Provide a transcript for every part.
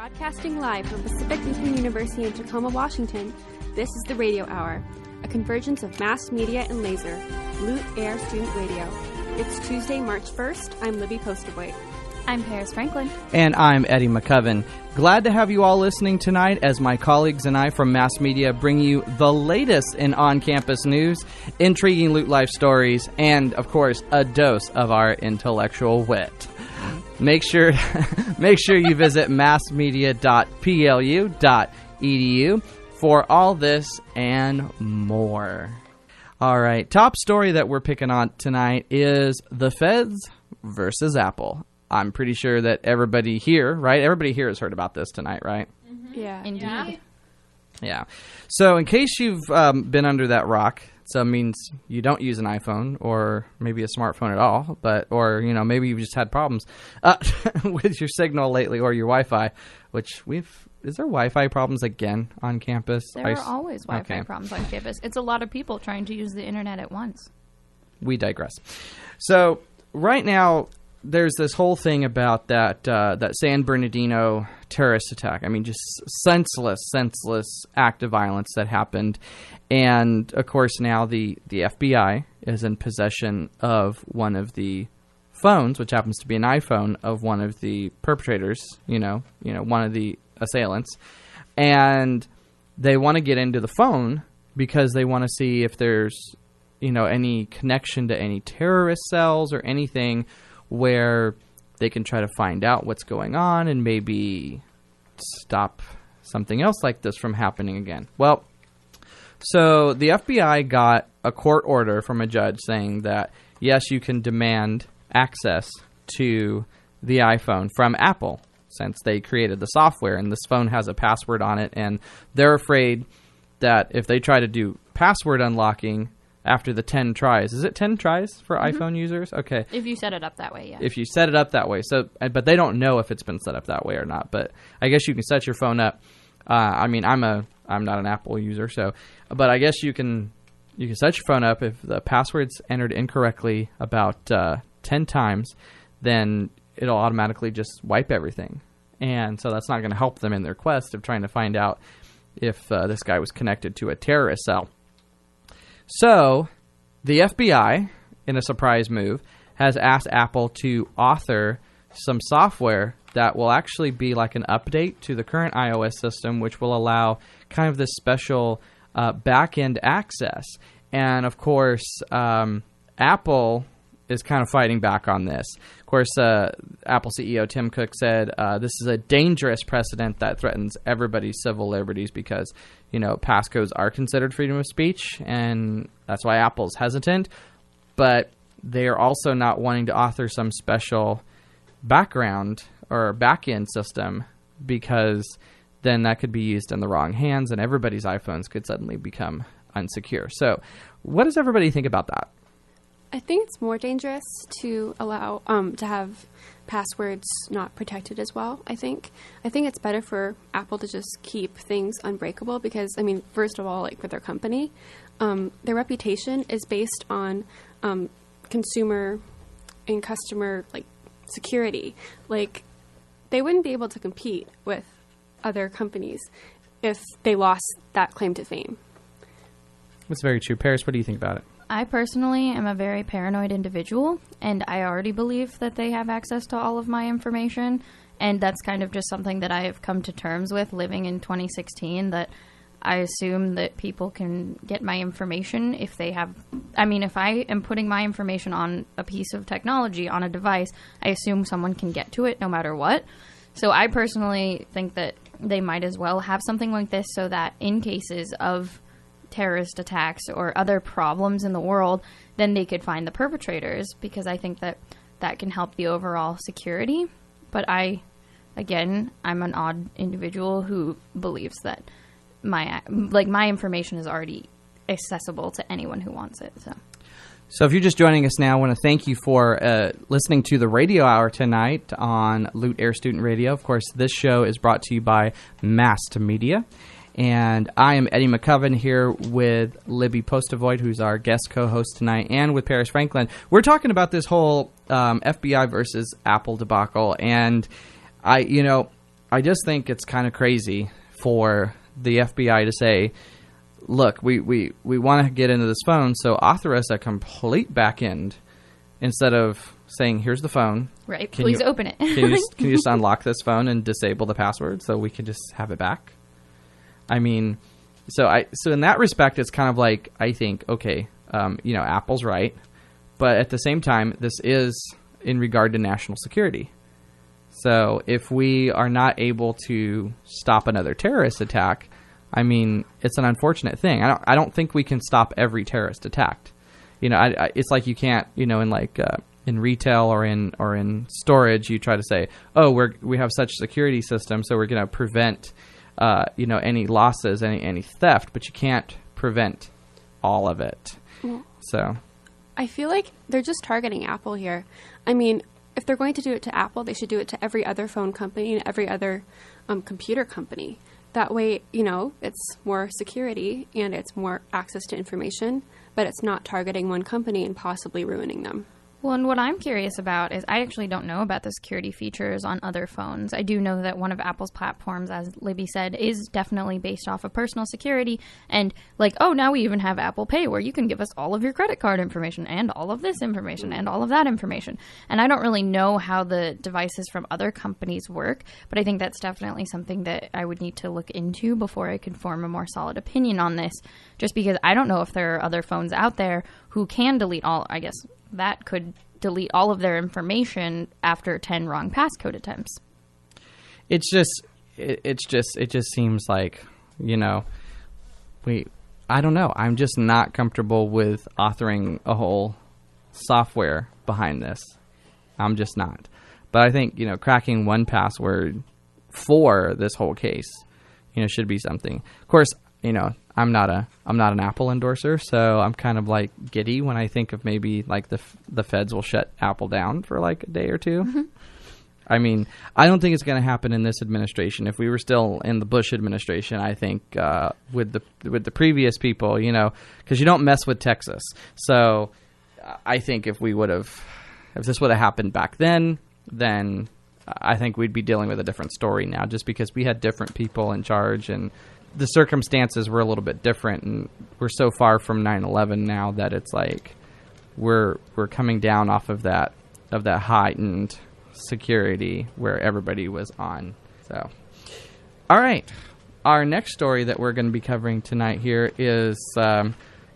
Broadcasting live from Pacific Lutheran University in Tacoma, Washington, this is the Radio Hour, a convergence of Mast Media and LASR, Lute Air Student Radio. It's Tuesday, March 1st. I'm Libby Postavoit. I'm Paris Franklin. And I'm Eddie McCoven. Glad to have you all listening tonight as my colleagues and I from Mast Media bring you the latest in on-campus news, intriguing Lute life stories, and, of course, a dose of our intellectual wit. Make sure you visit mastmedia.plu.edu for all this and more. All right, top story that we're picking on tonight is the Feds versus Apple. I'm pretty sure that everybody here, right? Everybody here has heard about this tonight, right? Mm-hmm. Yeah, indeed. Yeah. So in case you've been under that rock, so it means you don't use an iPhone or maybe a smartphone at all, or maybe you've just had problems with your signal lately or your Wi-Fi, which is there Wi-Fi problems again on campus? There are always Wi-Fi problems on campus. It's a lot of people trying to use the internet at once. We digress. So right now, there's this whole thing about that San Bernardino terrorist attack. I mean, just senseless act of violence that happened. And, of course, now the FBI is in possession of one of the phones, which happens to be an iPhone, of one of the perpetrators, one of the assailants. And they want to get into the phone because they want to see if there's, any connection to any terrorist cells or anything where they can try to find out what's going on and maybe stop something else like this from happening again. Well, so the FBI got a court order from a judge saying that, yes, you can demand access to the iPhone from Apple since they created the software, and this phone has a password on it, and they're afraid that if they try to do password unlocking after the 10 tries. Is it 10 tries for iPhone users? Okay. If you set it up that way, yeah. If you set it up that way. So, but they don't know if it's been set up that way or not. But I guess you can set your phone up. I'm not an Apple user, but I guess you can set your phone up if the password's entered incorrectly about 10 times, then it'll automatically just wipe everything. And so that's not going to help them in their quest of trying to find out if this guy was connected to a terrorist cell. So, the FBI, in a surprise move, has asked Apple to author some software that will actually be like an update to the current iOS system, which will allow kind of this special back-end access. And, of course, Apple is kind of fighting back on this. Of course, Apple CEO Tim Cook said this is a dangerous precedent that threatens everybody's civil liberties because, passcodes are considered freedom of speech, and that's why Apple's hesitant. But they are also not wanting to author some special background or back-end system because then that could be used in the wrong hands and everybody's iPhones could suddenly become unsecure. So what does everybody think about that? I think it's more dangerous to allow to have passwords not protected as well. I think it's better for Apple to just keep things unbreakable because, first of all, like for their company, their reputation is based on consumer and customer security. Like they wouldn't be able to compete with other companies if they lost that claim to fame. That's very true. Paris, what do you think about it? I personally am a very paranoid individual, and I already believe that they have access to all of my information, and that's kind of just something that I have come to terms with living in 2016, that I assume that people can get my information if they have... if I am putting my information on a piece of technology, on a device, I assume someone can get to it no matter what. So I personally think that they might as well have something like this so that in cases of terrorist attacks or other problems in the world, then they could find the perpetrators, because I think that can help the overall security. But I'm an odd individual who believes that my information is already accessible to anyone who wants it. So if you're just joining us now, I want to thank you for listening to the Radio Hour tonight on Lute Air Student Radio. Of course, this show is brought to you by Mast Media. And I am Eddie McCoven here with Libby Postavoit, who's our guest co-host tonight, and with Paris Franklin. We're talking about this whole FBI versus Apple debacle. And I just think it's kind of crazy for the FBI to say, look, we want to get into this phone, so author us a complete back end instead of saying, here's the phone. Right. Please open it. Can you just unlock this phone and disable the password so we can just have it back? I mean, so in that respect, it's kind of like, I think, okay, Apple's right. But at the same time, this is in regard to national security. So if we are not able to stop another terrorist attack, I mean, it's an unfortunate thing. I don't think we can stop every terrorist attack. It's like you can't, in retail or in storage, you try to say, oh, we have such security systems, so we're going to prevent, any losses, any theft, but you can't prevent all of it. Well, So I feel like they're just targeting Apple here. I mean, if they're going to do it to Apple, they should do it to every other phone company and every other computer company. That way, it's more security and it's more access to information, but it's not targeting one company and possibly ruining them. Well, and what I'm curious about is I actually don't know about the security features on other phones. I do know that one of Apple's platforms, as Libby said, is definitely based off of personal security. And now we even have Apple Pay where you can give us all of your credit card information and all of this information and all of that information. And I don't really know how the devices from other companies work, but I think that's definitely something that I would need to look into before I could form a more solid opinion on this, just because I don't know if there are other phones out there who can delete all, I guess, that could delete all of their information after 10 wrong passcode attempts. it just seems like, I don't know. I'm just not comfortable with authoring a whole software behind this. I'm just not. But I think, cracking one password for this whole case, should be something. Of course, I'm not an Apple endorser, so I'm kind of like giddy when I think of maybe like the feds will shut Apple down for like a day or two. Mm-hmm. I mean, I don't think it's going to happen in this administration. If we were still in the Bush administration, I think with the previous people, because you don't mess with Texas. So I think if this would have happened back then I think we'd be dealing with a different story now, just because we had different people in charge and the circumstances were a little bit different, and we're so far from 9/11 now that it's like we're coming down off of that heightened security where everybody was on. So, all right, our next story that we're going to be covering tonight here is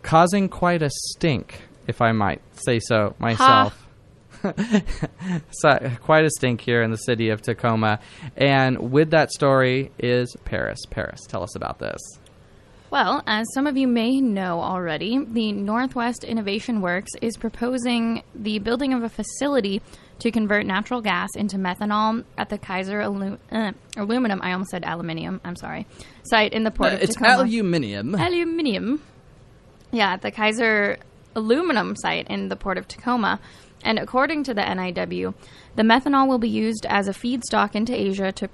causing quite a stink, if I might say so myself. So, quite a stink here in the city of Tacoma. And with that story is Paris. Paris, tell us about this. Well, as some of you may know already, the Northwest Innovation Works is proposing the building of a facility to convert natural gas into methanol at the Kaiser aluminum, I almost said aluminium, I'm sorry, site in the port of Tacoma. It's aluminium. Aluminium. Yeah, at the Kaiser aluminum site in the port of Tacoma. And according to the NIW, the methanol will be used as a feedstock into Asia to,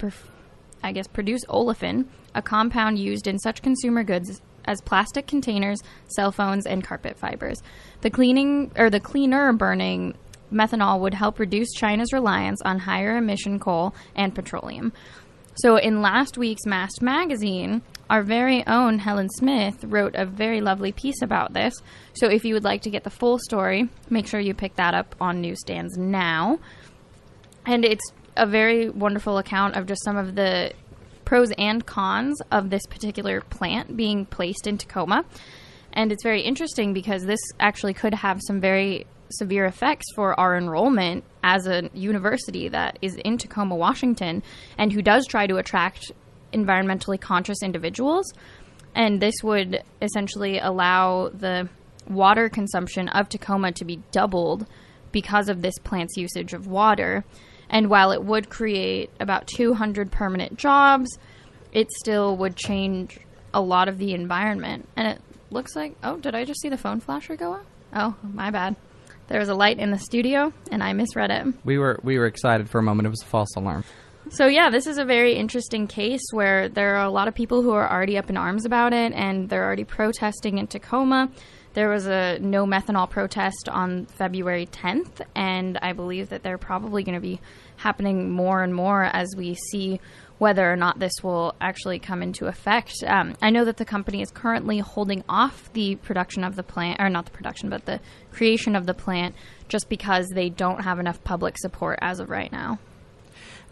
produce olefin, a compound used in such consumer goods as plastic containers, cell phones, and carpet fibers. The cleaner burning methanol would help reduce China's reliance on higher emission coal and petroleum. So in last week's Mast magazine, our very own Helen Smith wrote a very lovely piece about this. So if you would like to get the full story, make sure you pick that up on newsstands now. And it's a very wonderful account of just some of the pros and cons of this particular plant being placed in Tacoma. And it's very interesting because this actually could have some very severe effects for our enrollment as a university that is in Tacoma, Washington, and who does try to attract environmentally conscious individuals. And this would essentially allow the water consumption of Tacoma to be doubled because of this plant's usage of water. And while it would create about 200 permanent jobs, it still would change a lot of the environment. And it looks like, oh, did I just see the phone flasher go off? Oh, my bad. There was a light in the studio, and I misread it. We were excited for a moment. It was a false alarm. So, yeah, this is a very interesting case where there are a lot of people who are already up in arms about it, and they're already protesting in Tacoma. There was a no methanol protest on February 10th, and I believe that they're probably going to be happening more and more as we see whether or not this will actually come into effect. I know that the company is currently holding off the production of the plant, or not the production, but the creation of the plant, just because they don't have enough public support as of right now.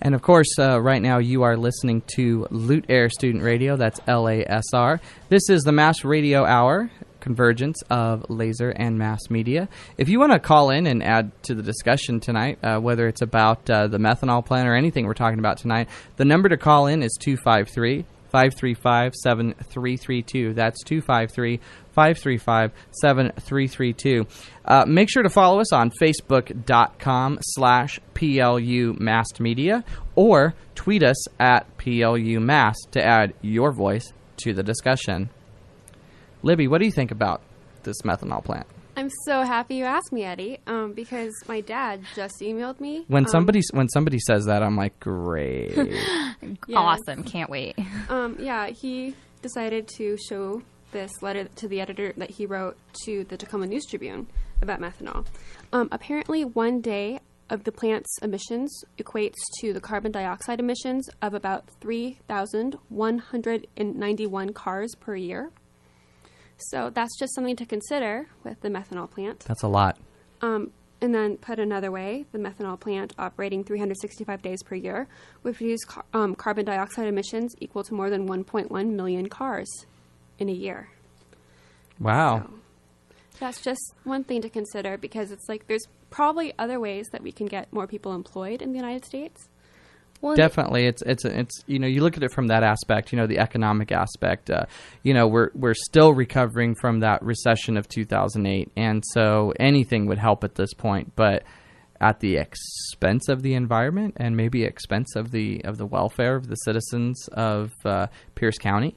And, of course, right now you are listening to Lute Air Student Radio. That's LASR. This is the Mast Radio Hour, convergence of laser and mass media. If you want to call in and add to the discussion tonight, whether it's about the methanol plant or anything we're talking about tonight, the number to call in is 253-535-7332. That's 253-535-7332. Make sure to follow us on Facebook.com/PLU Mast Media or tweet us at PLU Mast to add your voice to the discussion. Libby, what do you think about this methanol plant? I'm so happy you asked me, Eddie, because my dad just emailed me. When somebody says that, I'm like, great. Yes. Awesome. Can't wait. Yeah, he decided to show this letter to the editor that he wrote to the Tacoma News Tribune about methanol. Apparently, 1 day of the plant's emissions equates to the carbon dioxide emissions of about 3,191 cars per year. So that's just something to consider with the methanol plant. That's a lot. And then put another way, the methanol plant operating 365 days per year would produce carbon dioxide emissions equal to more than 1.1 million cars in a year. Wow. So that's just one thing to consider, because it's like there's probably other ways that we can get more people employed in the United States. Well, definitely, it's you know, you look at it from that aspect, you know, the economic aspect. You know, we're still recovering from that recession of 2008, and so anything would help at this point, but at the expense of the environment and maybe expense of the welfare of the citizens of Pierce County.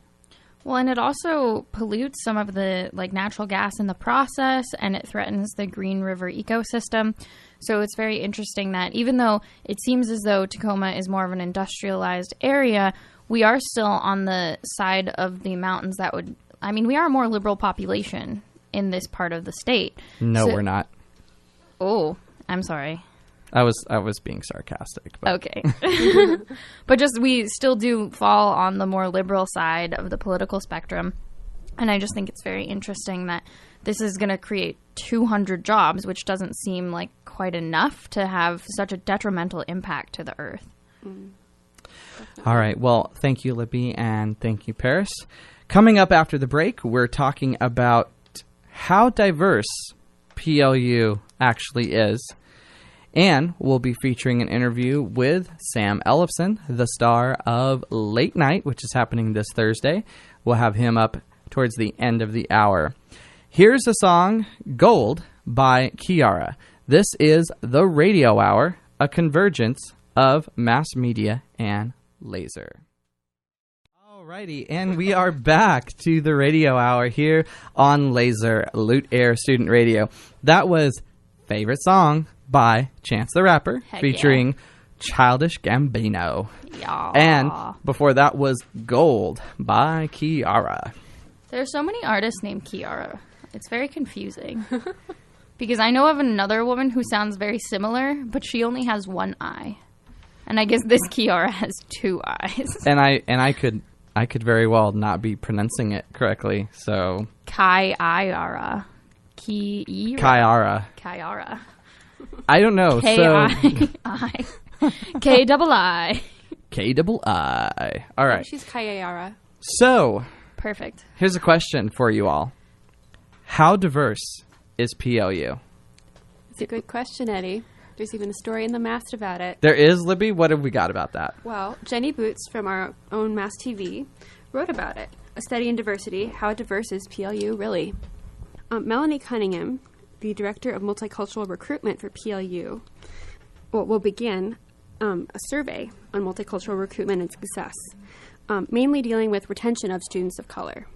Well, and it also pollutes some of the natural gas in the process, and it threatens the Green River ecosystem. So it's very interesting that even though it seems as though Tacoma is more of an industrialized area, we are still on the side of the mountains that would, we are a more liberal population in this part of the state. No, we're not. Oh, I'm sorry. I was being sarcastic. But. Okay. But just we still do fall on the more liberal side of the political spectrum. And I just think it's very interesting that this is going to create 200 jobs, which doesn't seem like quite enough to have such a detrimental impact to the earth. All right. Well, thank you, Libby, and thank you, Paris. Coming up after the break, we're talking about how diverse PLU actually is. And we'll be featuring an interview with Sam Ellefson, the star of Late Night, which is happening this Thursday. We'll have him up towards the end of the hour. Here's the song Gold by Kiara. This is the Radio Hour, a convergence of mass media and laser. Alrighty, and we are back to the Radio Hour here on Laser, Lute Air Student Radio. That was Favorite Song by Chance the Rapper, featuring Childish Gambino. Yeah. And before that was Gold by Kiara. There's so many artists named Kiara. It's very confusing. Because I know of another woman who sounds very similar, but she only has one eye. And I guess this Kiara has two eyes. And I could very well not be pronouncing it correctly, so Kiara. Kiara. I don't know. K-I-I. K-double-I. K-double-I. All right. She's Kayara. So, perfect. Here's a question for you all. How diverse is PLU? It's a good question, Eddie. There's even a story in the Mast about it. There is, Libby? What have we got about that? Well, Jenny Boots from our own Mast TV wrote about it. A study in diversity. How diverse is PLU really? Melanie Cunningham, the Director of Multicultural Recruitment for PLU, will begin a survey on multicultural recruitment and success, mainly dealing with retention of students of color.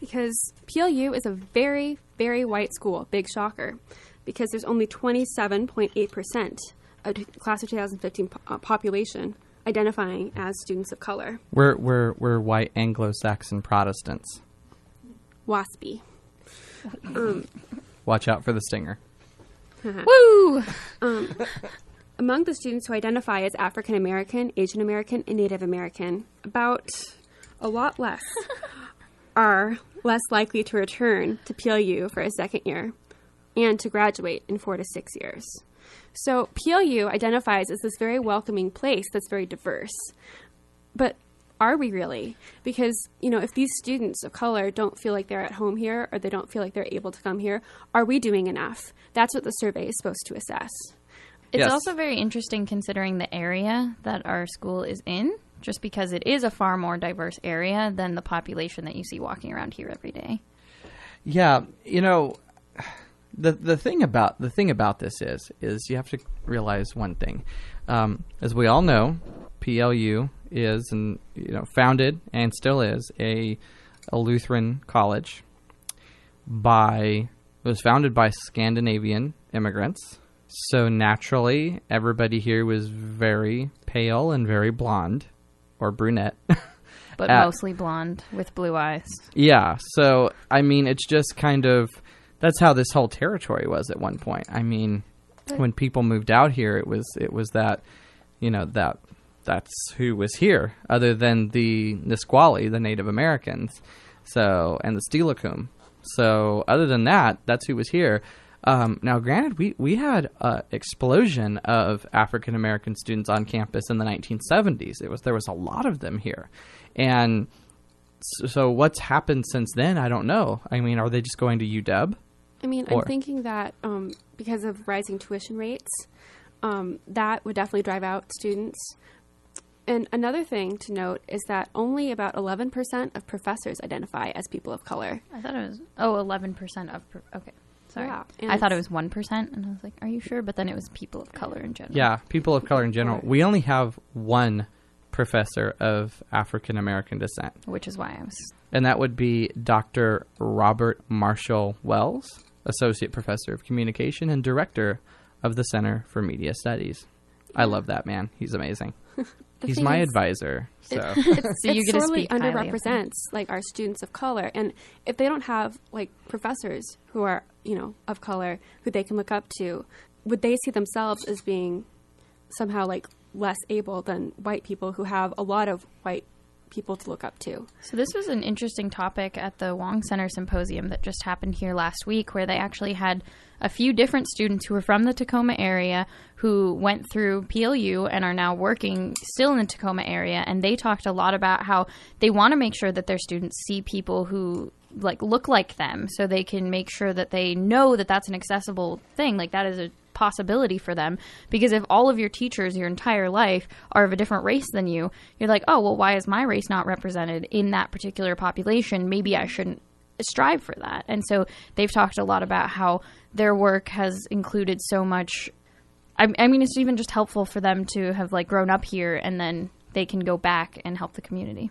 Because PLU is a very, very white school, big shocker, because there's only 27.8% of the class of 2015 population identifying as students of color. We're white Anglo-Saxon Protestants. WASPy. Watch out for the stinger. Woo! Among the students who identify as African American, Asian American, and Native American, about a lot less are less likely to return to PLU for a second year and to graduate in 4 to 6 years. So PLU identifies as this very welcoming place that's very diverse. But are we really? Because, if these students of color don't feel like they're at home here or they don't feel like they're able to come here, are we doing enough? That's what the survey is supposed to assess. It's Yes. also very interesting considering the area that our school is in, just because it is a far more diverse area than the population that you see walking around here every day. Yeah, the thing about this is you have to realize one thing. As we all know, PLU is founded and still is a Lutheran college. It was founded by Scandinavian immigrants. So naturally, everybody here was very pale and very blonde or brunette. But mostly blonde with blue eyes. Yeah. So, it's just kind of, that's how this whole territory was at one point. When people moved out here, it was that, that's who was here other than the Nisqually, the Native Americans. So, and the Steilacoom. So other than that, that's who was here. Now, granted, we had an explosion of African American students on campus in the 1970s. There was a lot of them here, and so what's happened since then? I don't know. Are they just going to UW? I'm thinking that because of rising tuition rates, that would definitely drive out students. And another thing to note is that only about 11% of professors identify as people of color. I thought it was 11% of okay. Sorry. Yeah, I thought it was 1%, and I was like, are you sure? But then it was people of color in general. Yeah, people of color in general. We only have one professor of African American descent. Which is why I was... And that would be Dr. Robert Marshall Wells, Associate Professor of Communication and Director of the Center for Media Studies. I love that man. He's amazing. He's my advisor. So you get to sorely speak highly of him. underrepresents our students of color, and if they don't have professors who are of color who they can look up to, would they see themselves as being somehow less able than white people who have a lot of white people to look up to? So this was an interesting topic at the Wong Center Symposium that just happened here last week, where they actually had a few different students who were from the Tacoma area who went through PLU and are now working still in the Tacoma area, and they talked a lot about how they want to make sure that their students see people who look like them, so they can make sure that they know that that's an accessible thing, that is a possibility for them. Because if all of your teachers your entire life are of a different race than you, you're like, oh, well, why is my race not represented in that particular population? Maybe I shouldn't strive for that. And so they've talked a lot about how their work has included so much. It's even just helpful for them to have grown up here, and then they can go back and help the community.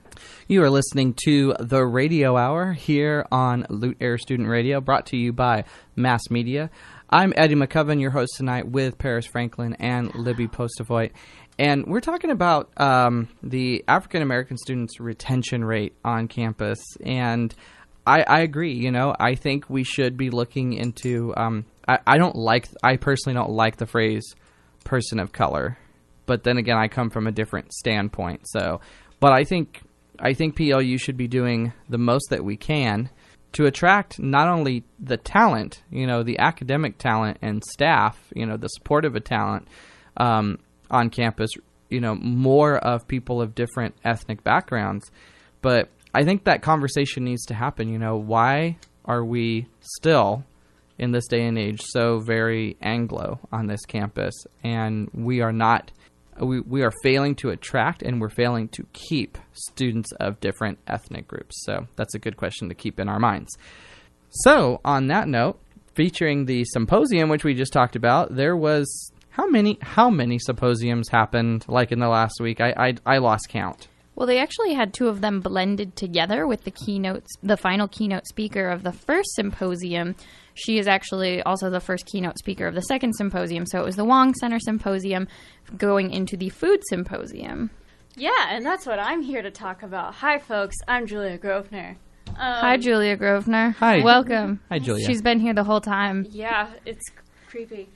You are listening to The Radio Hour here on Lute Air Student Radio, brought to you by Mast Media. I'm Eddie McCoven, your host tonight, with Paris Franklin and Libby Postavoit. And we're talking about the African American students' retention rate on campus. And I agree. I think we should be looking into. I personally don't like the phrase "person of color," but then again, I come from a different standpoint. But I think PLU should be doing the most that we can to attract not only the talent, the academic talent and staff, the supportive talent on campus, more of people of different ethnic backgrounds, but I think that conversation needs to happen. Why are we still in this day and age so very Anglo on this campus, and we are not? We are failing to attract, and we're failing to keep students of different ethnic groups. So that's a good question to keep in our minds. So on that note, featuring the symposium, which we just talked about, there was how many symposiums happened in the last week? I lost count. Well, they actually had two of them blended together with the final keynote speaker of the first symposium. She is actually also the first keynote speaker of the second symposium. So it was the Wong Center Symposium going into the food symposium. Yeah, and that's what I'm here to talk about. Hi, folks. I'm Julia Grosvenor. Hi, Julia Grosvenor. Hi. Welcome. Hi, Julia. She's been here the whole time. Yeah, it's creepy.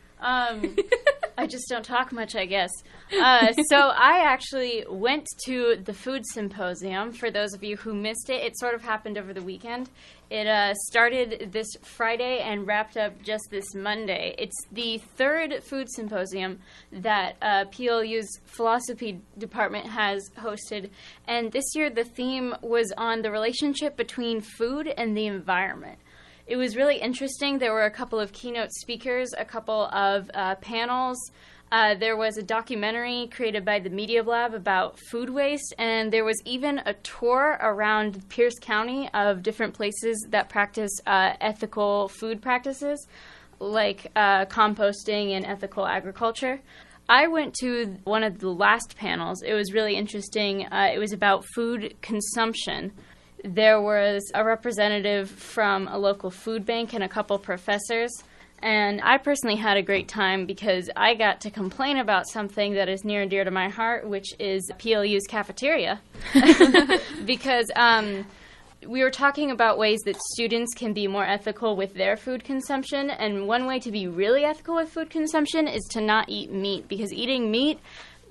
I just don't talk much, I guess. So I actually went to the food symposium. For those of you who missed it, it sort of happened over the weekend. It started this Friday and wrapped up just this Monday. It's the third food symposium that PLU's philosophy department has hosted. And this year the theme was on the relationship between food and the environment. It was really interesting. There were a couple of keynote speakers, a couple of panels. There was a documentary created by the Media Lab about food waste, and there was even a tour around Pierce County of different places that practice ethical food practices, like composting and ethical agriculture. I went to one of the last panels. It was really interesting. It was about food consumption. There was a representative from a local food bank and a couple professors. And I personally had a great time because I got to complain about something that is near and dear to my heart, which is PLU's cafeteria. Because we were talking about ways that students can be more ethical with their food consumption. And one way to be really ethical with food consumption is to not eat meat. Because eating meat,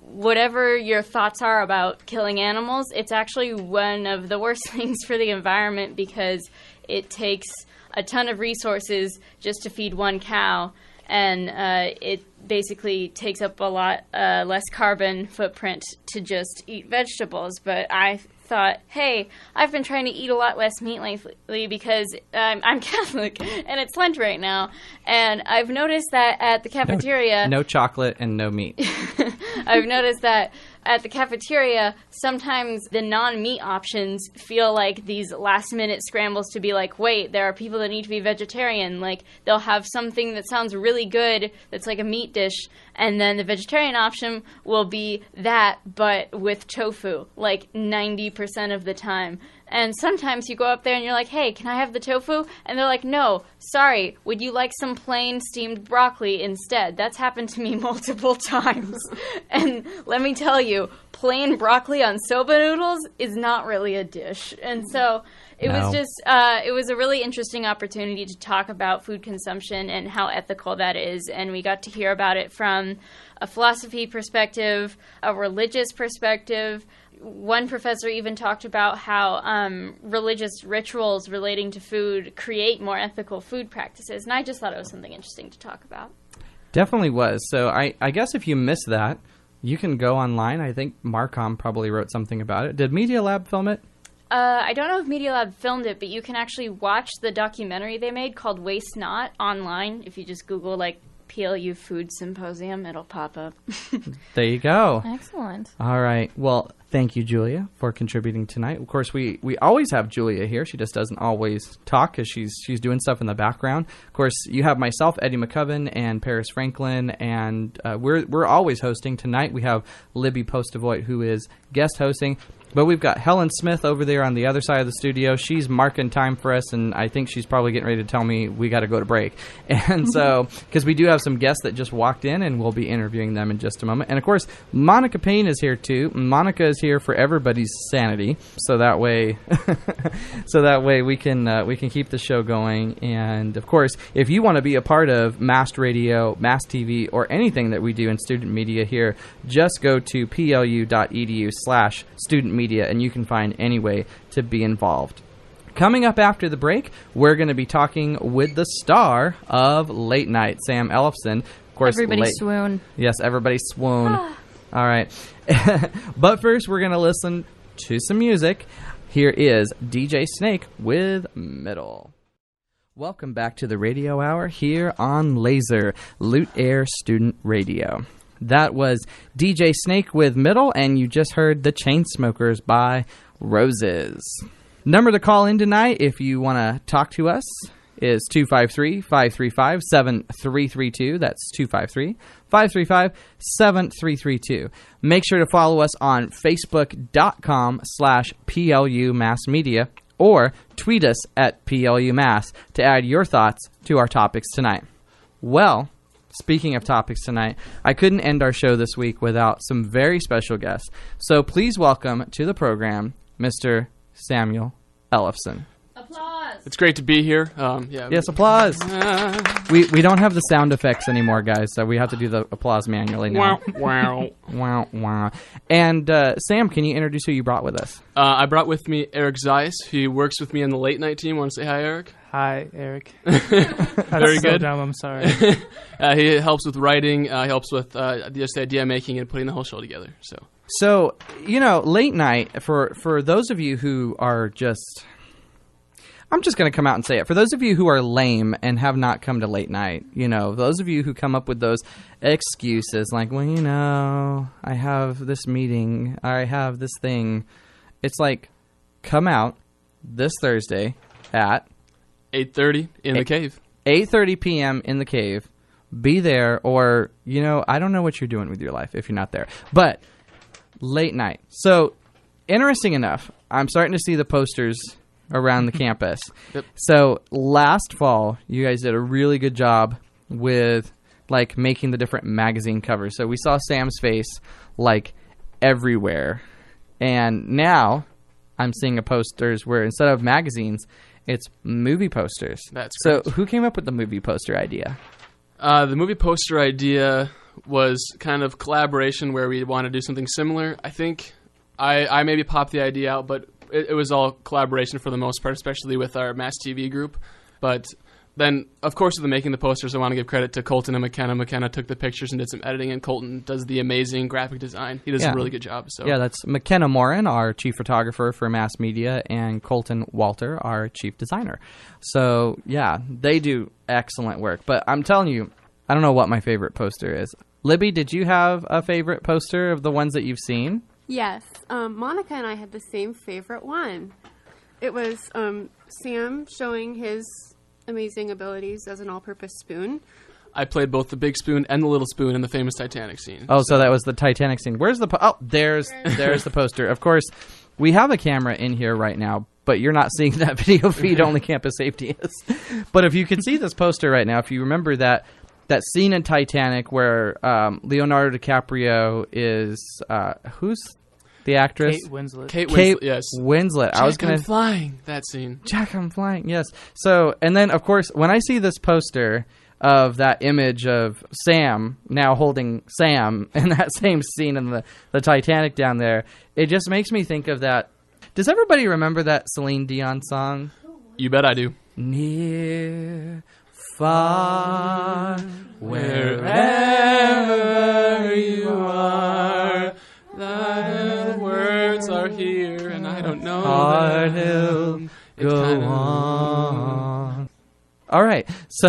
whatever your thoughts are about killing animals, it's actually one of the worst things for the environment because it takes a ton of resources just to feed one cow, and it basically takes up a lot less carbon footprint to just eat vegetables. But I thought, hey, I've been trying to eat a lot less meat lately because I'm Catholic, and it's Lent right now, and I've noticed that at the cafeteria... No chocolate and no meat. I've noticed that at the cafeteria, sometimes the non-meat options feel like these last-minute scrambles to be like, wait, there are people that need to be vegetarian. Like, they'll have something that sounds really good that's like a meat dish, and then the vegetarian option will be that, but with tofu, like 90% of the time. And sometimes you go up there and you're like, hey, can I have the tofu? And they're like, no, sorry, would you like some plain steamed broccoli instead? That's happened to me multiple times. And let me tell you, plain broccoli on soba noodles is not really a dish. And so it was a really interesting opportunity to talk about food consumption and how ethical that is. And we got to hear about it from a philosophy perspective, a religious perspective. One professor even talked about how religious rituals relating to food create more ethical food practices. And I just thought it was something interesting to talk about. Definitely was. So I guess if you missed that, you can go online. I think Marcom probably wrote something about it. Did Media Lab film it? I don't know if Media Lab filmed it, but you can actually watch the documentary they made called Waste Not online. If you just Google, like, PLU Food Symposium, it'll pop up. There you go. Excellent. All right. Well, thank you, Julia, for contributing tonight. Of course, we always have Julia here. She just doesn't always talk because she's doing stuff in the background. Of course, you have myself, Eddie McCoven, and Paris Franklin, and we're always hosting. Tonight we have Libby Postavoit, who is guest hosting. But we've got Helen Smith over there on the other side of the studio. She's marking time for us, and I think she's probably getting ready to tell me we got to go to break. And so, because we do have some guests that just walked in, and we'll be interviewing them in just a moment. And, of course, Monica Payne is here, too. Monica is here for everybody's sanity, so that way we can keep the show going. And, of course, if you want to be a part of Mast Radio, Mast TV, or anything that we do in student media here, just go to plu.edu/student media, and you can find any way to be involved. Coming up after the break, we're going to be talking with the star of Late Night, Sam Ellefson. Of course, everybody swoon. Yes, everybody swoon. All right. But first, we're going to listen to some music. Here is DJ Snake with Middle. Welcome back to the Radio Hour here on LASR, Lute Air Student Radio. That was DJ Snake with Middle, and you just heard The Chainsmokers by Roses. Number to call in tonight if you want to talk to us is 253-535-7332. That's 253-535-7332. Make sure to follow us on Facebook.com/PLU Mast Media or tweet us at PLU Mass to add your thoughts to our topics tonight. Well, speaking of topics tonight, I couldn't end our show this week without some very special guests. So please welcome to the program, Mr. Samuel Ellefson. Applause! It's great to be here. Yeah. Yes, applause. We don't have the sound effects anymore, guys, so we have to do the applause manually now. Wow. Wow, wow. And Sam, can you introduce who you brought with us? I brought with me Eric Zeiss. He works with me in the late night team. Want to say hi, Eric? Hi, Eric. Very so good. dumb, I'm sorry. He helps with writing. He helps with just idea making and putting the whole show together. So, late night, for those of you who are just... I'm just going to come out and say it. For those of you who are lame and have not come to late night, those of you who come up with those excuses like, well, I have this meeting, I have this thing. It's like, come out this Thursday at 8:30 in the cave. 8:30 p.m. in the cave. Be there, or, I don't know what you're doing with your life if you're not there. But late night. So, interesting enough, I'm starting to see the posters around the campus. Yep. So last fall, you guys did a really good job with making the different magazine covers. So we saw Sam's face everywhere. And now I'm seeing posters where instead of magazines, it's movie posters. That's so. correct. Who came up with the movie poster idea? The movie poster idea was kind of collaboration where we want to do something similar. I think I maybe popped the idea out, but it was all collaboration for the most part, especially with our Mast TV group. But then, of course, with making the posters, I want to give credit to Colton and McKenna. McKenna took the pictures and did some editing, and Colton does the amazing graphic design. He does a really good job. So yeah, that's McKenna Morin, our chief photographer for Mast Media, and Colton Walter, our chief designer. So, yeah, they do excellent work. But I'm telling you, I don't know what my favorite poster is. Libby, did you have a favorite poster of the ones that you've seen? Yes. Monica and I had the same favorite one. It was Sam showing his amazing abilities as an all-purpose spoon. I played both the big spoon and the little spoon in the famous Titanic scene. Oh, so that was the Titanic scene. Where's the... there's the poster. Of course, we have a camera in here right now, but you're not seeing that video feed. Only Campus Safety is. But if you can see this poster right now, if you remember that scene in Titanic where Leonardo DiCaprio is... who's the actress? Kate Winslet. Kate Winslet, yes. Winslet. Jack, I was going I'm flying, that scene. Jack, I'm flying, yes. So, and then, of course, when I see this poster of that image of Sam now holding Sam in that same scene in the Titanic down there, it just makes me think of that. Does everybody remember that Celine Dion song? You bet I do. Near, far, wherever you are, the words are here, and I don't know heart them. will go on. All right, so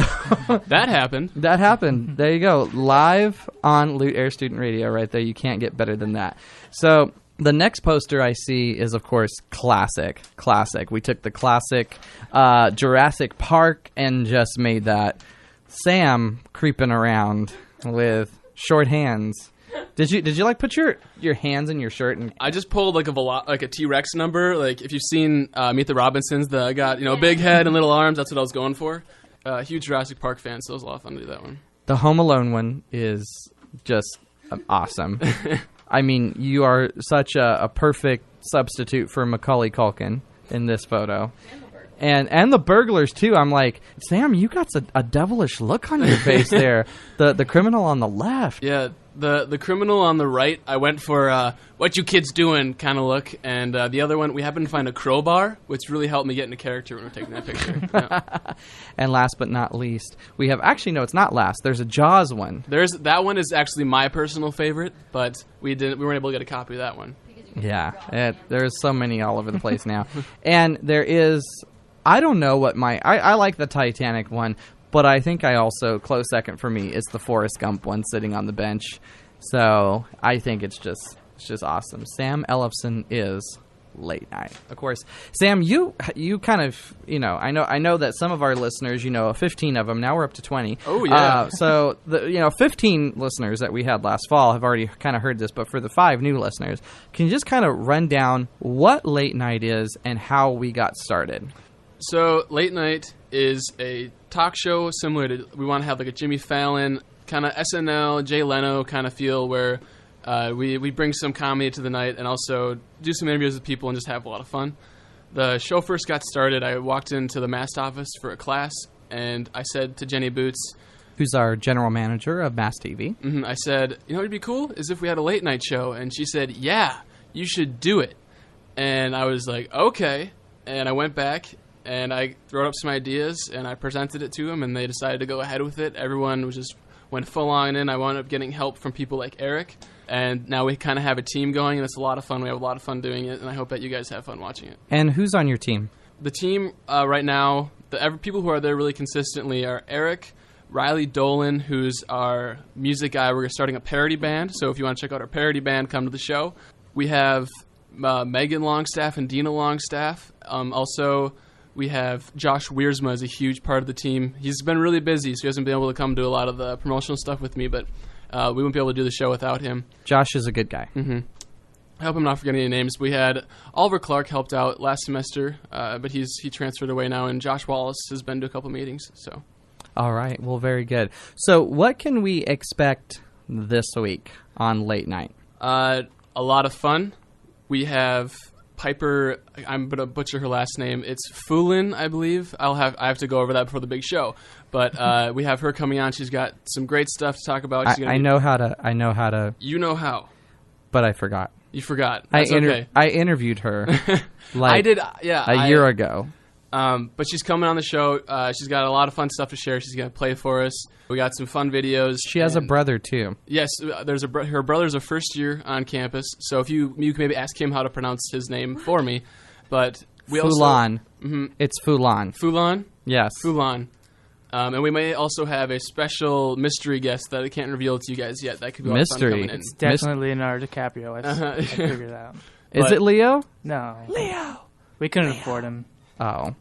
that happened. That happened. There you go. Live on Lute Air Student Radio right there. You can't get better than that. So the next poster I see is, of course, classic. We took the classic Jurassic Park and just made that Sam creeping around with short hands. Did you put your hands in your shirt? And I just pulled a T-Rex number. If you've seen Meet the Robinsons, got big head and little arms. That's what I was going for. Huge Jurassic Park fan, so it was a lot of fun to do that one. The Home Alone one is just awesome. I mean, you are such a perfect substitute for Macaulay Culkin in this photo. And the burglars, too. I'm like, Sam, you got a devilish look on your face there. The criminal on the left. Yeah, the criminal on the right, I went for what you kids doing kind of look. And the other one, we happened to find a crowbar, which really helped me get into character when we were taking that picture. Yeah. And last but not least, we have... Actually, no, it's not last. There's a Jaws one. That one is actually my personal favorite, but we weren't able to get a copy of that one. Yeah, there's so many all over the place now. And there is... I don't know what I like the Titanic one, but I think I also, close second for me, is the Forrest Gump one sitting on the bench. So I think it's just awesome. Sam Ellefson is late night. Of course, Sam, you kind of, I know that some of our listeners, 15 of them, now we're up to 20. Oh, yeah. So, 15 listeners that we had last fall have already kind of heard this, but for the 5 new listeners, can you just kind of run down what late night is and how we got started? So, Late Night is a talk show similar to, we want to have a Jimmy Fallon, kind of SNL, Jay Leno kind of feel where we bring some comedy to the night and also do some interviews with people and just have a lot of fun. The show first got started, I walked into the Mast office for a class, and I said to Jenny Boots, who's our general manager of Mast TV. I said, you know what would be cool is if we had a late night show. And she said, yeah, you should do it. And I was like, okay. And I went back and I wrote up some ideas and I presented it to them and they decided to go ahead with it. Everyone went full on in. I wound up getting help from people like Eric. And now we kind of have a team going and it's a lot of fun. We have a lot of fun doing it and I hope that you guys have fun watching it. And who's on your team? The team right now, people who are there really consistently are Eric, Riley Dolan, who's our music guy. We're starting a parody band, so if you want to check out our parody band, come to the show. We have Megan Longstaff and Dina Longstaff. Also, we have Josh Wiersma is a huge part of the team. He's been really busy, so he hasn't been able to come do a lot of the promotional stuff with me, but we wouldn't be able to do the show without him. Josh is a good guy. Mm-hmm. I hope I'm not forgetting any names. We had Oliver Clark helped out last semester, but he transferred away now, and Josh Wallace has been to a couple meetings, so... All right. Well, very good. So what can we expect this week on Late Night? A lot of fun. We have Piper, I'm going to butcher her last name. It's Foulin, I believe. I have to go over that before the big show. But we have her coming on. She's got some great stuff to talk about. I know how to. You know how. But I forgot. You forgot. That's okay. I interviewed her I did, yeah. A year ago. But she's coming on the show. She's got a lot of fun stuff to share. She's going to play for us. We got some fun videos. She has a brother, too. Yes, her brother's a first year on campus. So if you can maybe ask him how to pronounce his name for me. But we Foulon. Also... It's Foulon. Foulon? Yes. Foulon. And we may also have a special mystery guest that I can't reveal to you guys yet. That could be a lot of fun coming in. It's definitely Leonardo DiCaprio. I figured it out. Is it Leo? No. Leo! We couldn't afford him. Oh.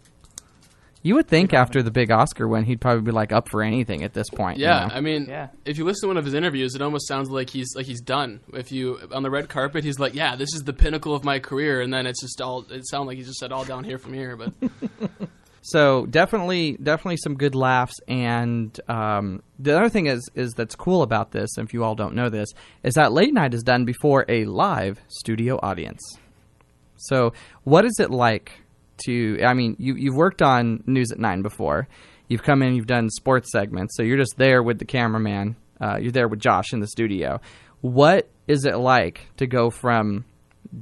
You would think after the big Oscar win, he'd probably be like up for anything at this point. Yeah, you know? I mean, if you listen to one of his interviews, it almost sounds like he's done. If you on the red carpet, he's like, "Yeah, this is the pinnacle of my career," and then it sounds like he just said all down here from here. But so definitely some good laughs. And the other thing is that's cool about this, if you all don't know this, is that Late Night is done before a live studio audience. So what is it like? You've worked on News at 9 before. You've come in, you've done sports segments, so you're just there with the cameraman. You're there with Josh in the studio. What is it like to go from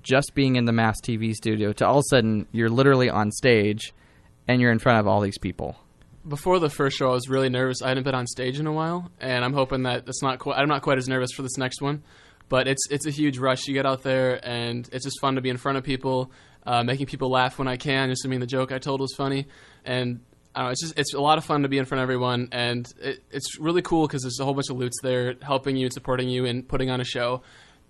just being in the Mast TV studio to all of a sudden you're literally on stage and you're in front of all these people? Before the first show, I was really nervous. I hadn't been on stage in a while, and I'm hoping that I'm not quite as nervous for this next one. But it's a huge rush. You get out there, and it's just fun to be in front of people. Making people laugh when I can, just to mean the joke I told was funny, and I don't know, it's a lot of fun to be in front of everyone, and it's really cool because there's a whole bunch of Lutes there helping you and supporting you and putting on a show,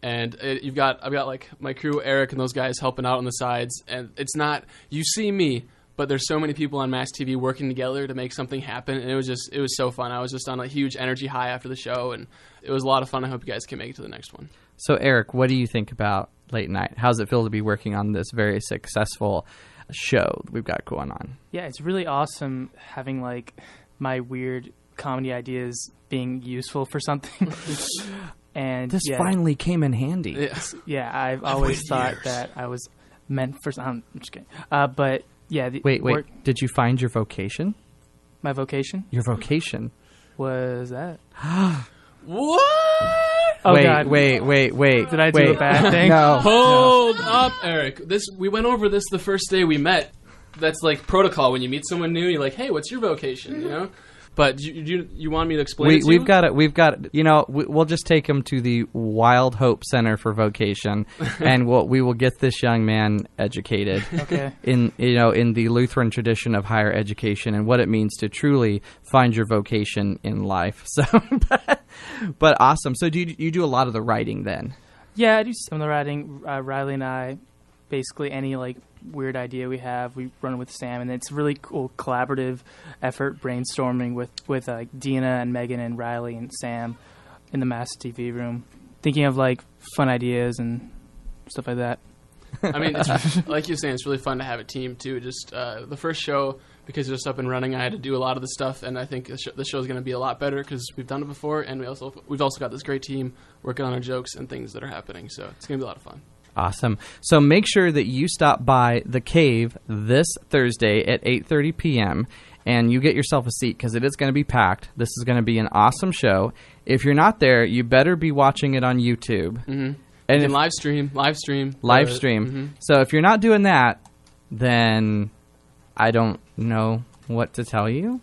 and I've got like my crew, Eric and those guys helping out on the sides, and it's not you see me, but there's so many people on Mast TV working together to make something happen, and it was so fun. I was just on a huge energy high after the show, and it was a lot of fun. I hope you guys can make it to the next one. So Eric, what do you think about Late Night? How does it feel to be working on this very successful show that we've got going on? Yeah, it's really awesome having like my weird comedy ideas being useful for something. And this finally came in handy. Yeah, I've always thought that I was meant for something. I'm just kidding. But yeah. Wait. Did you find your vocation? My vocation? Your vocation. Was that? What? Oh, wait, God. Wait. Did I do a bad thing? No. Hold up, Eric. We went over this the first day we met. That's like protocol. When you meet someone new, you're like, hey, what's your vocation? You know? But you want me to explain it to we've got it. You know, we'll just take him to the Wild Hope Center for Vocation, and we will get this young man educated. Okay. In the Lutheran tradition of higher education and what it means to truly find your vocation in life. So, but awesome. So do you do a lot of the writing then? Yeah, I do some of the writing. Riley and I, basically any like weird idea we have, we run with Sam, and it's a really cool collaborative effort, brainstorming with Dina and Megan and Riley and Sam in the Mast TV room, thinking of like fun ideas and stuff like that. I mean, it's, like you're saying, it's really fun to have a team too. Just the first show, because it was up and running, I had to do a lot of the stuff, and I think the show is going to be a lot better because we've done it before, and we've also got this great team working on our jokes and things that are happening. So it's going to be a lot of fun. Awesome. So make sure that you stop by the Cave this Thursday at 8:30 p.m. and you get yourself a seat because it is going to be packed. This is going to be an awesome show. If you're not there, you better be watching it on YouTube. Mm-hmm. And if, live stream. Mm-hmm. So if you're not doing that, then I don't know what to tell you.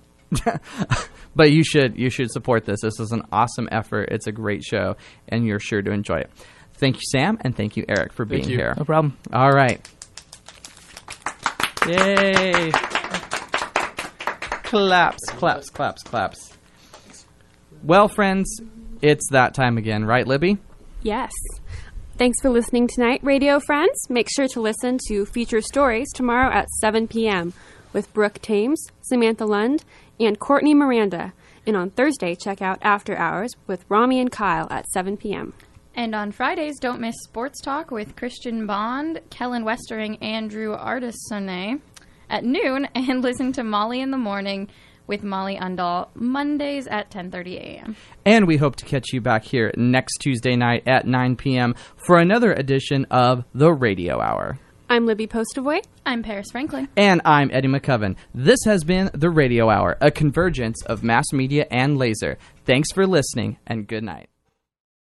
But you should support this. This is an awesome effort. It's a great show, and you're sure to enjoy it. Thank you, Sam, and thank you, Eric, for being here. No problem. All right. Yay. Claps. Well, friends, it's that time again, right, Libby? Yes. Thanks for listening tonight, radio friends. Make sure to listen to Feature Stories tomorrow at 7 p.m. with Brooke Thames, Samantha Lund, and Courtney Miranda. And on Thursday, check out After Hours with Rami and Kyle at 7 p.m. And on Fridays, don't miss Sports Talk with Christian Bond, Kellen Westering, Andrew Artisone at noon, and listen to Molly in the Morning with Molly Undahl Mondays at 10:30 a.m. And we hope to catch you back here next Tuesday night at 9 p.m. for another edition of The Radio Hour. I'm Libby Postavoy. I'm Paris Franklin. And I'm Eddie McCoven. This has been The Radio Hour, a convergence of mass media and laser. Thanks for listening, and good night.